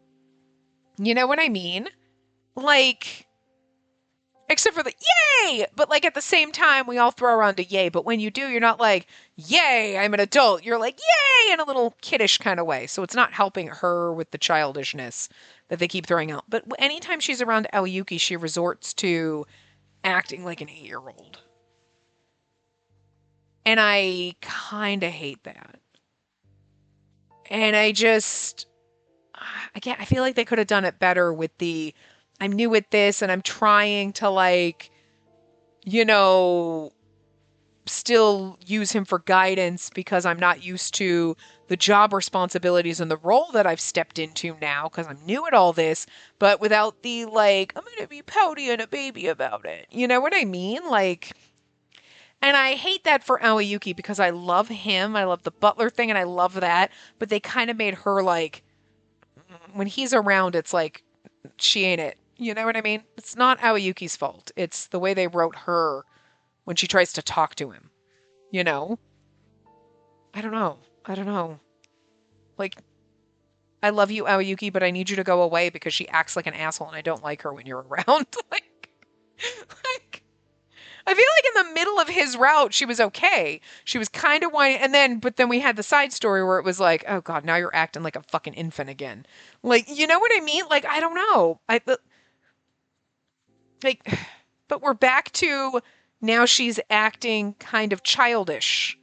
You know what I mean? Like, except for the yay! But like at the same time, we all throw around a yay. But when you do, you're not like, yay, I'm an adult. You're like, yay, in a little kiddish kind of way. So it's not helping her with the childishness that they keep throwing out. But anytime she's around Aoyuki, she resorts to acting like an 8-year-old. And I kind of hate that. And again, I feel like they could have done it better with the, I'm new at this and I'm trying to like, you know, still use him for guidance because I'm not used to the job responsibilities and the role that I've stepped into now because I'm new at all this, but without the like, I'm going to be pouty and a baby about it. You know what I mean? Like, and I hate that for Aoyuki because I love him. I love the butler thing and I love that. But they kind of made her like, when he's around, it's like, she ain't it. You know what I mean? It's not Aoyuki's fault. It's the way they wrote her when she tries to talk to him. You know? I don't know. I don't know. Like, I love you, Aoyuki, but I need you to go away because she acts like an asshole and I don't like her when you're around. like, I feel like in the middle of his route, she was okay. She was kind of whining. But then we had the side story where it was like, oh God, now you're acting like a fucking infant again. Like, you know what I mean? Like, I don't know. But we're back to now she's acting kind of childish,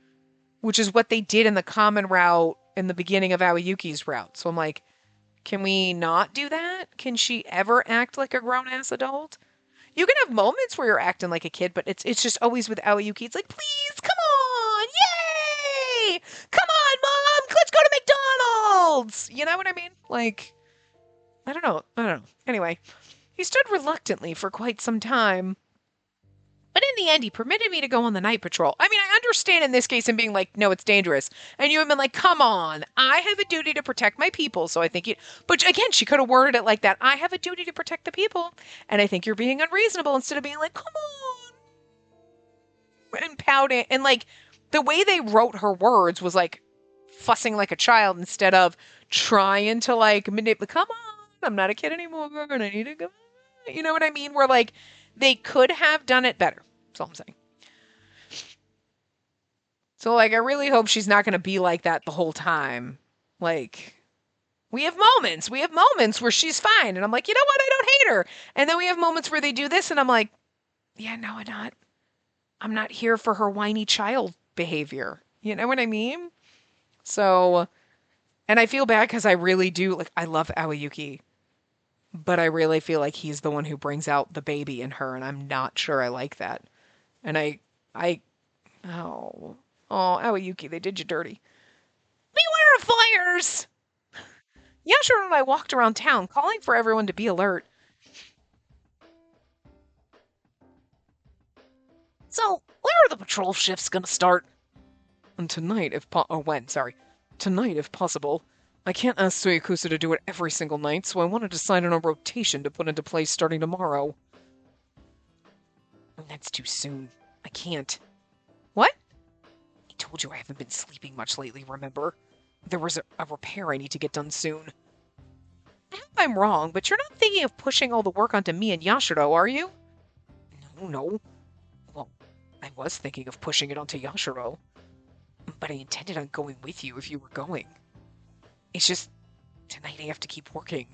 which is what they did in the common route in the beginning of Aoyuki's route. So I'm like, can we not do that? Can she ever act like a grown-ass adult? You can have moments where you're acting like a kid, but it's just always with Aoyuki. It's like, please, come on, yay! Come on, Mom, let's go to McDonald's! You know what I mean? Like, I don't know. Anyway, he stood reluctantly for quite some time. But in the end, he permitted me to go on the night patrol. I mean, I understand in this case him being like, no, it's dangerous. And you have been like, come on, I have a duty to protect my people. So I think you, but again, she could have worded it like that. I have a duty to protect the people. And I think you're being unreasonable instead of being like, come on. And pouting. And like the way they wrote her words was like fussing like a child instead of trying to like manipulate. Come on, I'm not a kid anymore. And I need to go. You know what I mean? Where like, they could have done it better. That's all I'm saying. So, like, I really hope she's not going to be like that the whole time. Like, we have moments. We have moments where she's fine. And I'm like, you know what? I don't hate her. And then we have moments where they do this. And I'm like, yeah, no, I'm not here for her whiny child behavior. You know what I mean? So, and I feel bad because I really do. Like, I love Aoyuki. But I really feel like he's the one who brings out the baby in her, and I'm not sure I like that. And oh, Aoyuki, they did you dirty. Beware of fires! Yashiro and I walked around town, calling for everyone to be alert. So, where are the patrol shifts gonna start? And tonight, Tonight, if possible. I can't ask Suyakusa to do it every single night, so I want to decide on a rotation to put into place starting tomorrow. That's too soon. I can't. What? I told you I haven't been sleeping much lately, remember? There was a repair I need to get done soon. I hope I'm wrong, but you're not thinking of pushing all the work onto me and Yashiro, are you? No. Well, I was thinking of pushing it onto Yashiro. But I intended on going with you if you were going. It's just, tonight I have to keep working.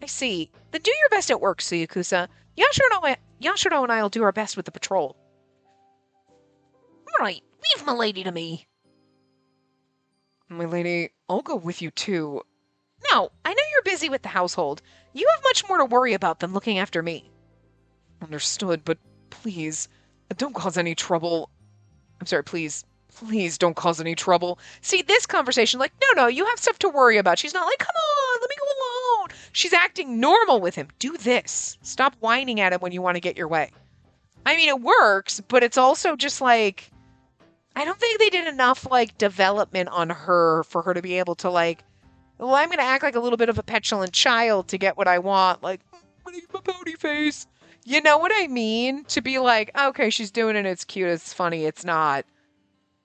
I see. Then do your best at work, Suyakusa. Yashiro and I will do our best with the patrol. All right, leave Milady to me. My lady, I'll go with you too. No, I know you're busy with the household. You have much more to worry about than looking after me. Understood, but please, don't cause any trouble. I'm sorry, please don't cause any trouble. See, this conversation, like, no, you have stuff to worry about. She's not like, come on, let me go alone. She's acting normal with him. Do this. Stop whining at him when you want to get your way. I mean, it works, but it's also just like, I don't think they did enough, like, development on her for her to be able to, like, well, I'm going to act like a little bit of a petulant child to get what I want. Like, I'm going to get my pouty face. You know what I mean? To be like, okay, she's doing it, it's cute, it's funny, it's not.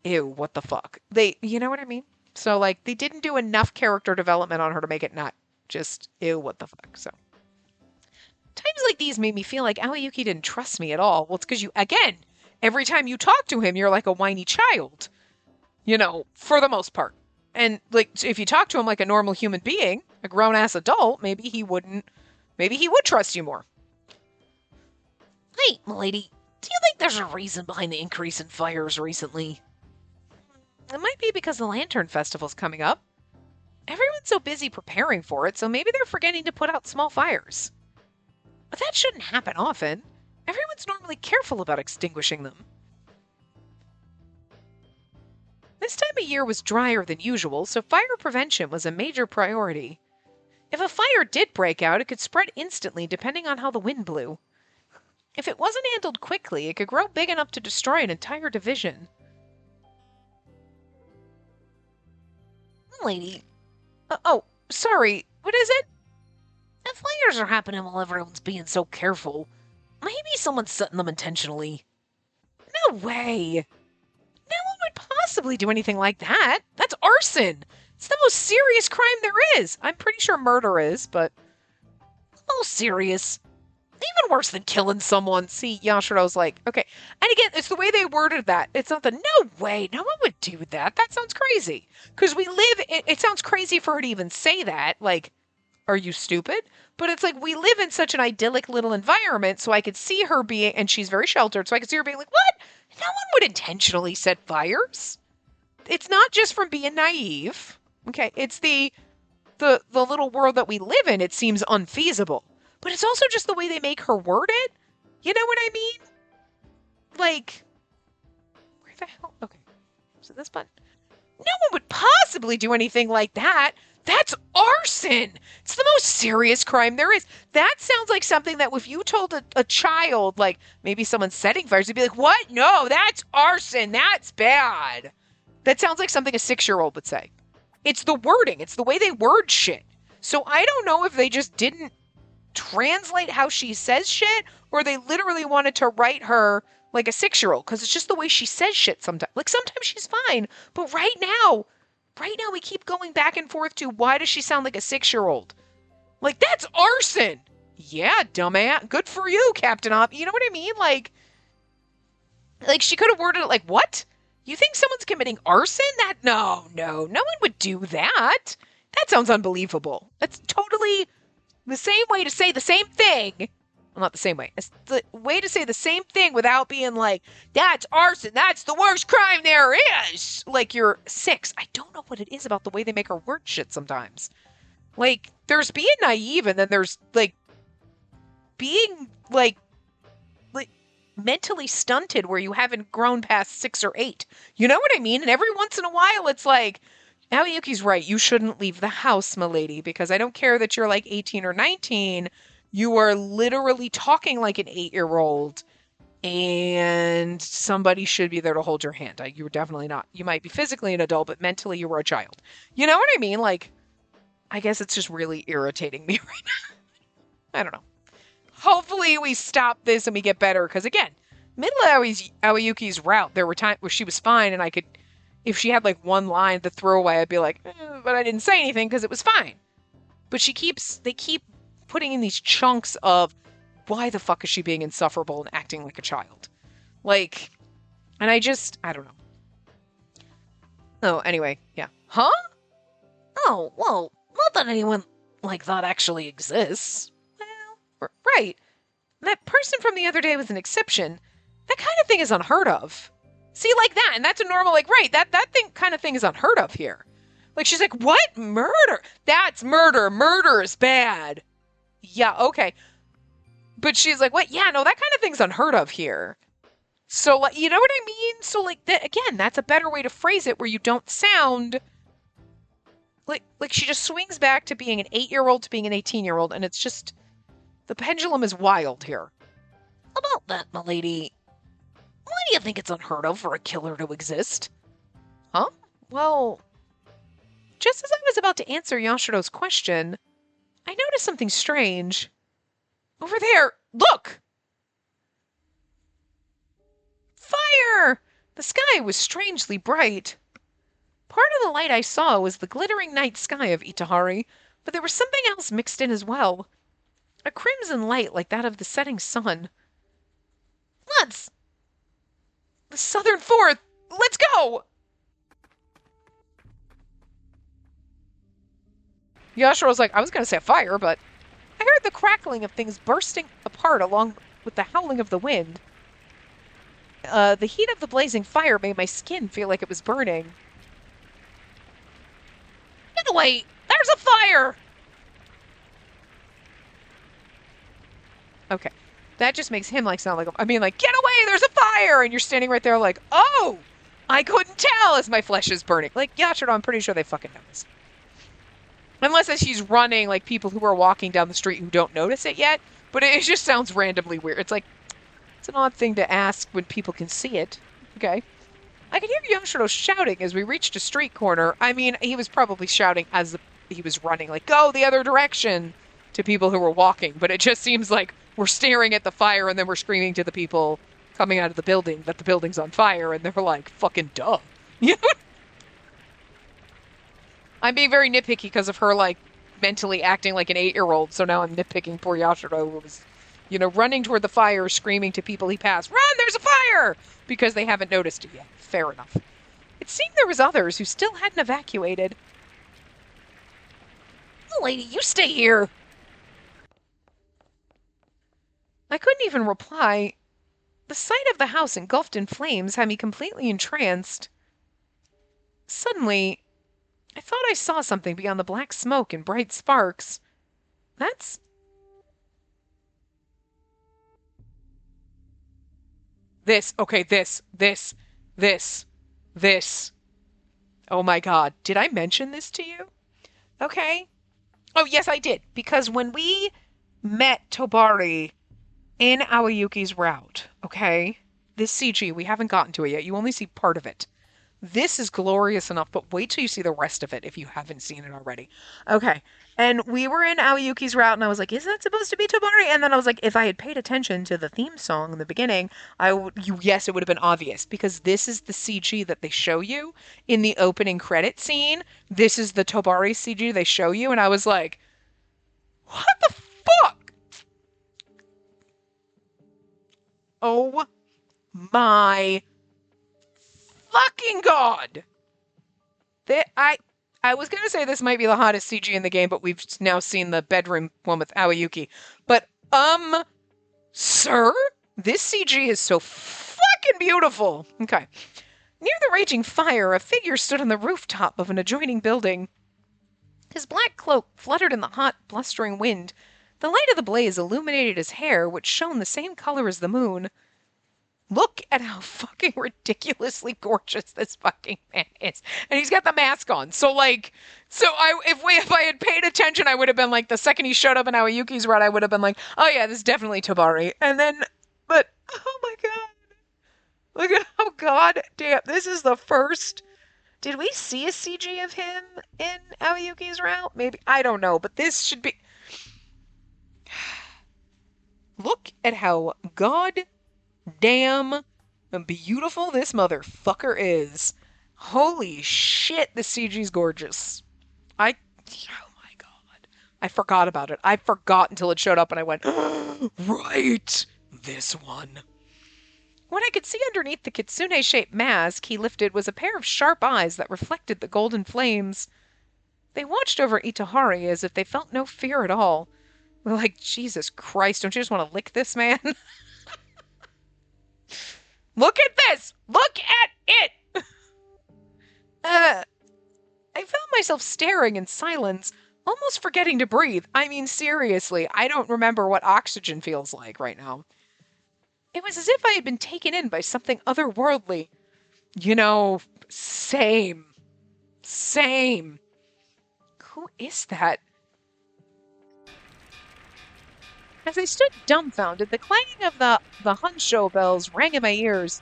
Ew, what the fuck? You know what I mean? So, like, they didn't do enough character development on her to make it not just, ew, what the fuck? So, times like these made me feel like Aoyuki didn't trust me at all. Well, it's because you, again, every time you talk to him, you're like a whiny child, you know, for the most part. And, like, if you talk to him like a normal human being, a grown ass adult, maybe he would trust you more. Hey, milady, do you think there's a reason behind the increase in fires recently? It might be because the Lantern Festival's coming up. Everyone's so busy preparing for it, so maybe they're forgetting to put out small fires. But that shouldn't happen often. Everyone's normally careful about extinguishing them. This time of year was drier than usual, so fire prevention was a major priority. If a fire did break out, it could spread instantly depending on how the wind blew. If it wasn't handled quickly, it could grow big enough to destroy an entire division. Lady, Oh, sorry, what is it? if fires are happening while everyone's being so careful, maybe someone's setting them intentionally. No way! No one would possibly do anything like that. That's arson! It's the most serious crime there is. I'm pretty sure murder is, but... Oh, serious. Even worse than killing someone. See, Yashiro's like, okay. And again, it's the way they worded that. It's not the, no way, no one would do that. That sounds crazy. Because it sounds crazy for her to even say that. Like, are you stupid? But it's like, we live in such an idyllic little environment, so I could see her being, and she's very sheltered, so I could see her being like, what? No one would intentionally set fires. It's not just from being naive. Okay, it's the little world that we live in, it seems unfeasible. But it's also just the way they make her word it. You know what I mean? Like, where the hell? Okay, so this button. No one would possibly do anything like that. That's arson. It's the most serious crime there is. That sounds like something that if you told a child, like maybe someone's setting fires, they'd be like, what? No, that's arson. That's bad. That sounds like something a 6-year-old would say. It's the wording. It's the way they word shit. So I don't know if they just didn't translate how she says shit, or they literally wanted to write her like a 6-year-old, because it's just the way she says shit sometimes. Like, sometimes she's fine, but right now we keep going back and forth to, why does she sound like a 6-year-old? Like, that's arson! Yeah, dumbass. Good for you, Captain Op. You know what I mean? Like she could have worded it like, what? You think someone's committing arson? No one would do that. That sounds unbelievable. That's totally the same way to say the same thing. Well, not the same way. It's the way to say the same thing without being like, that's arson. That's the worst crime there is. Like, you're 6. I don't know what it is about the way they make her word shit sometimes. Like, there's being naive, and then there's, like, being, like mentally stunted where you haven't grown past 6 or 8. You know what I mean? And every once in a while, it's like, Aoyuki's right. You shouldn't leave the house, milady, because I don't care that you're like 18 or 19. You are literally talking like an 8-year-old, and somebody should be there to hold your hand. You're definitely not. You might be physically an adult, but mentally you were a child. You know what I mean? Like, I guess it's just really irritating me right now. I don't know. Hopefully we stop this and we get better, because again, middle of Aoyuki's route, there were times where she was fine, and I could, if she had like one line to throw away, I'd be like, but I didn't say anything because it was fine. But they keep putting in these chunks of, why the fuck is she being insufferable and acting like a child? Like, and I don't know. Oh, anyway, yeah. Huh? Oh, well, not that anyone like that actually exists. Well, right. That person from the other day was an exception. That kind of thing is unheard of. See, like that, and that's a normal, like, right, that kind of thing is unheard of here. Like, she's like, what? Murder? That's murder. Murder is bad. Yeah, okay. But she's like, what? Yeah, no, that kind of thing's unheard of here. So, like, you know what I mean? So, like, again, that's a better way to phrase it, where you don't sound like she just swings back to being an 8-year-old to being an 18-year-old, and it's just, the pendulum is wild here. About that, milady, why do you think it's unheard of for a killer to exist? Huh? Well, just as I was about to answer Yashiro's question, I noticed something strange. Over there! Look! Fire! The sky was strangely bright. Part of the light I saw was the glittering night sky of Itehari, but there was something else mixed in as well. A crimson light like that of the setting sun. Lads! The southern fourth! Let's go! Yashiro's like, I was going to say fire, but I heard the crackling of things bursting apart along with the howling of the wind. The heat of the blazing fire made my skin feel like it was burning. Get away! There's a fire! Okay. That just makes him like sound like, I mean, like, get away, there's a fire! And you're standing right there like, oh! I couldn't tell as my flesh is burning. Like, Yashiro, I'm pretty sure they fucking notice. Unless as he's running, like people who are walking down the street who don't notice it yet. But it just sounds randomly weird. It's like, it's an odd thing to ask when people can see it. Okay. I could hear Yashiro shouting as we reached a street corner. I mean, he was probably shouting as he was running, like, go the other direction to people who were walking. But it just seems like we're staring at the fire and then we're screaming to the people coming out of the building that the building's on fire. And they're like, fucking duh. You know? I'm being very nitpicky because of her, like, mentally acting like an 8-year-old. So now I'm nitpicking poor Yashiro, who was, you know, running toward the fire, screaming to people he passed, run, there's a fire! Because they haven't noticed it yet. Fair enough. It seemed there was others who still hadn't evacuated. Oh, lady, you stay here. I couldn't even reply. The sight of the house engulfed in flames had me completely entranced. Suddenly, I thought I saw something beyond the black smoke and bright sparks. That's... This. Okay, this. Oh my god. Did I mention this to you? Okay. Oh, yes, I did. Because when we met Tobari in Aoyuki's route, okay, this CG, we haven't gotten to it yet. You only see part of it. This is glorious enough, but wait till you see the rest of it if you haven't seen it already. Okay. And we were in Aoyuki's route, and I was like, is that supposed to be Tobari? And then I was like, if I had paid attention to the theme song in the beginning, yes, it would have been obvious, because this is the CG that they show you in the opening credit scene. This is the Tobari CG they show you, and I was like, what the fuck? Oh my fucking god! I was gonna say this might be the hottest CG in the game, but we've now seen the bedroom one with Aoyuki. But, sir? This CG is so fucking beautiful! Okay. Near the raging fire, a figure stood on the rooftop of an adjoining building. His black cloak fluttered in the hot, blustering wind. The light of the blaze illuminated his hair, which shone the same color as the moon. Look at how fucking ridiculously gorgeous this fucking man is. And he's got the mask on. So, like, if I had paid attention, I would have been like, the second he showed up in Aoyuki's route, I would have been like, oh yeah, this is definitely Tobari. And then, but, oh my god. Look at how goddamn, this is the first. Did we see a CG of him in Aoyuki's route? Maybe, I don't know, but this should be. Look at how damn beautiful this motherfucker is. Holy shit, the CG's gorgeous. Oh my god. I forgot about it. I forgot until it showed up and I went, right, this one. What I could see underneath the kitsune-shaped mask he lifted was a pair of sharp eyes that reflected the golden flames. They watched over Itehari as if they felt no fear at all. Like, Jesus Christ, don't you just want to lick this man? Look at this! Look at it! I found myself staring in silence, almost forgetting to breathe. I mean, seriously, I don't remember what oxygen feels like right now. It was as if I had been taken in by something otherworldly. You know, same. Who is that? As I stood dumbfounded, the clanging of the Hunsho bells rang in my ears.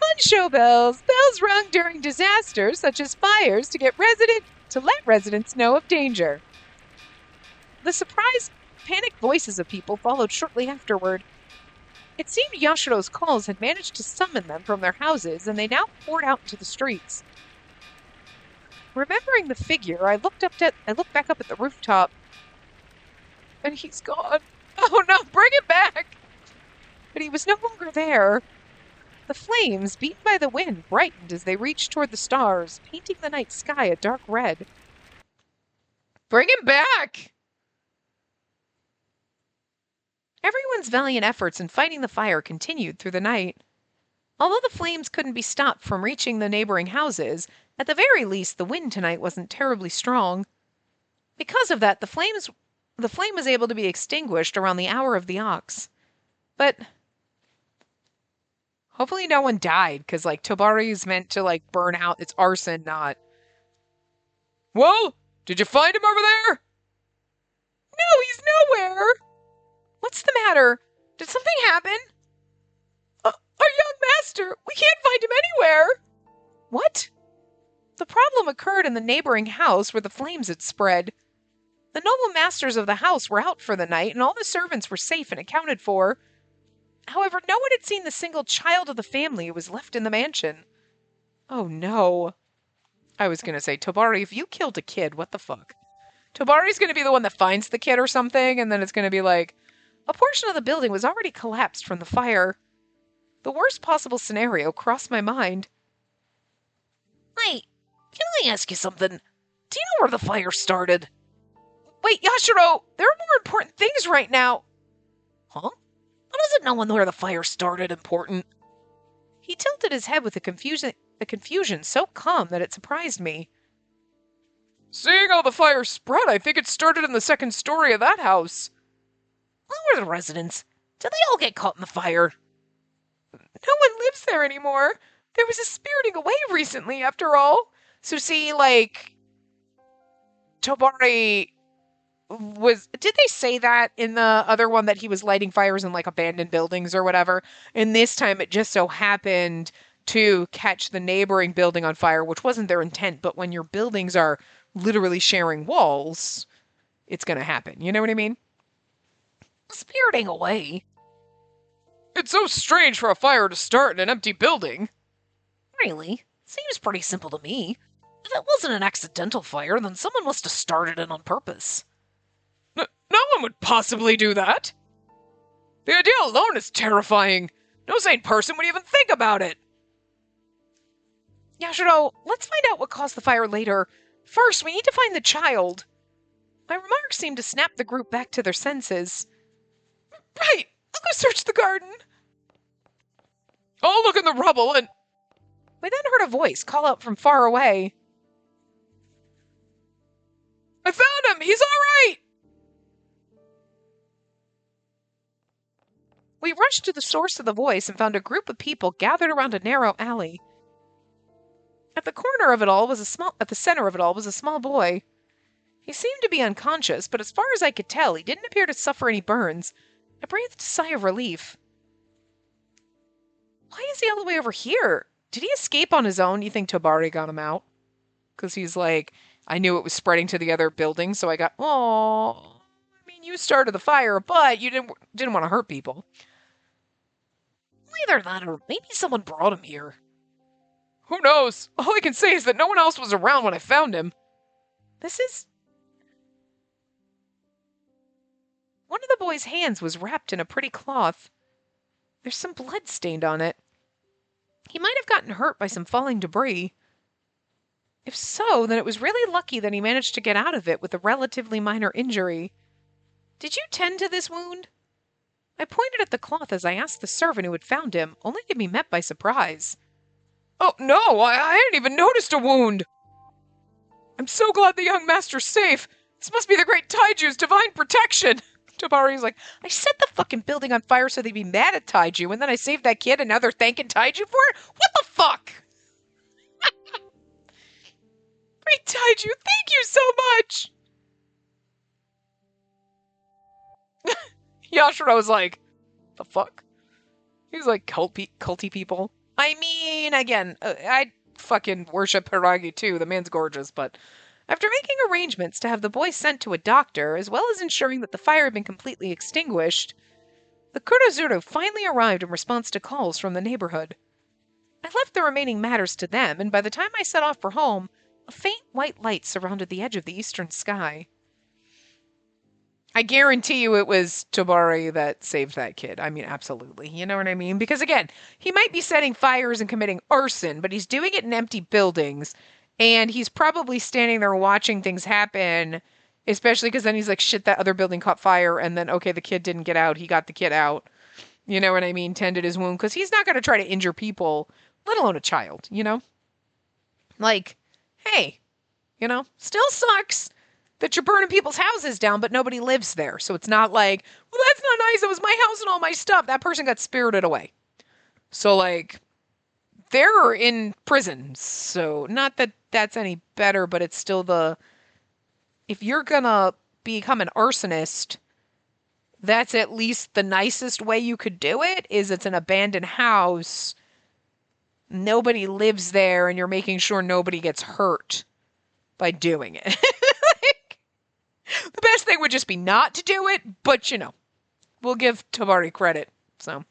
Hunsho bells! Bells rung during disasters such as fires to let residents know of danger. The surprise Panicked voices of people followed shortly afterward. It seemed Yashiro's calls had managed to summon them from their houses, and they now poured out into the streets. Remembering the figure, I looked back up at the rooftop. And he's gone. Oh no, bring it back! But he was no longer there. The flames, beaten by the wind, brightened as they reached toward the stars, painting the night sky a dark red. Bring him back! Everyone's valiant efforts in fighting the fire continued through the night. Although the flames couldn't be stopped from reaching the neighboring houses, at the very least the wind tonight wasn't terribly strong. Because of that, the flame was able to be extinguished around the hour of the ox. But hopefully no one died, because, like, Tobari's meant to, like, burn out. It's arson, not... Well, did you find him over there? No, he's nowhere! What's the matter? Did something happen? Our young master! We can't find him anywhere! What? The problem occurred in the neighboring house where the flames had spread. The noble masters of the house were out for the night, and all the servants were safe and accounted for. However, no one had seen the single child of the family who was left in the mansion. Oh no. I was gonna say, Tobari, if you killed a kid, what the fuck? Tobari's gonna be the one that finds the kid or something, and then it's gonna be like, a portion of the building was already collapsed from the fire. The worst possible scenario crossed my mind. Hey, can I ask you something? Do you know where the fire started? Wait, Yashiro, there are more important things right now. Huh? How does it knowing where the fire started important? He tilted his head with a confusion so calm that it surprised me. Seeing how the fire spread, I think it started in the second story of that house. How are the residents? Did they all get caught in the fire? No one lives there anymore. There was a spiriting away recently, after all. So see, like, Tobari was... Did they say that in the other one that he was lighting fires in, like, abandoned buildings or whatever? And this time it just so happened to catch the neighboring building on fire, which wasn't their intent, but when your buildings are literally sharing walls, it's gonna happen. You know what I mean? Spiriting away? It's so strange for a fire to start in an empty building. Really? Seems pretty simple to me. If it wasn't an accidental fire, then someone must have started it on purpose. No one would possibly do that. The idea alone is terrifying. No sane person would even think about it. Yashiro, let's find out what caused the fire later. First, we need to find the child. My remarks seemed to snap the group back to their senses. Right, I'll go search the garden. I'll look in the rubble and... We then heard a voice call out from far away. I found him! He's all right! We rushed to the source of the voice and found a group of people gathered around a narrow alley. At the center of it all was a small boy. He seemed to be unconscious, but as far as I could tell, he didn't appear to suffer any burns. I breathed a sigh of relief. Why is he all the way over here? Did he escape on his own? You think Tobari got him out? Because he's like, I knew it was spreading to the other buildings, so I got, oh, I mean, you started the fire, but you didn't want to hurt people. Either that or maybe someone brought him here. Who knows? All I can say is that no one else was around when I found him. One of the boy's hands was wrapped in a pretty cloth. There's some blood stained on it. He might have gotten hurt by some falling debris. If so, then it was really lucky that he managed to get out of it with a relatively minor injury. Did you tend to this wound? I pointed at the cloth as I asked the servant who had found him, only to be met by surprise. Oh, no, I hadn't even noticed a wound. I'm so glad the young master's safe. This must be the great Taiju's divine protection. Tobari's like, I set the fucking building on fire so they'd be mad at Taiju, and then I saved that kid, and now they're thanking Taiju for it? What the fuck? Great Taiju, thank you so much! Yashiro's like, the fuck? He's like, culty people. I mean, again, I'd fucking worship Hiragi too. The man's gorgeous, but After making arrangements to have the boy sent to a doctor, as well as ensuring that the fire had been completely extinguished, the Kurozuru finally arrived in response to calls from the neighborhood. I left the remaining matters to them, and by the time I set off for home, a faint white light surrounded the edge of the eastern sky. I guarantee you it was Tobari that saved that kid. I mean, absolutely. You know what I mean? Because again, he might be setting fires and committing arson, but he's doing it in empty buildings. And he's probably standing there watching things happen, especially because then he's like, shit, that other building caught fire. And then, okay, the kid didn't get out. He got the kid out. You know what I mean? Tended his wound. Because he's not going to try to injure people, let alone a child, you know? Like, hey, you know, still sucks that you're burning people's houses down, but nobody lives there. So it's not like, well, that's not nice. That was my house and all my stuff. That person got spirited away. So, like, they're in prison. So, not that that's any better, but it's still if you're gonna become an arsonist, that's at least the nicest way you could do it, is it's an abandoned house. Nobody lives there, and you're making sure nobody gets hurt by doing it. The best thing would just be not to do it, but you know, we'll give Tabari credit. So,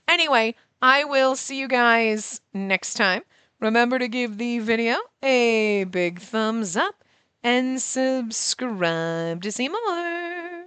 anyway, I will see you guys next time. Remember to give the video a big thumbs up and subscribe to see more.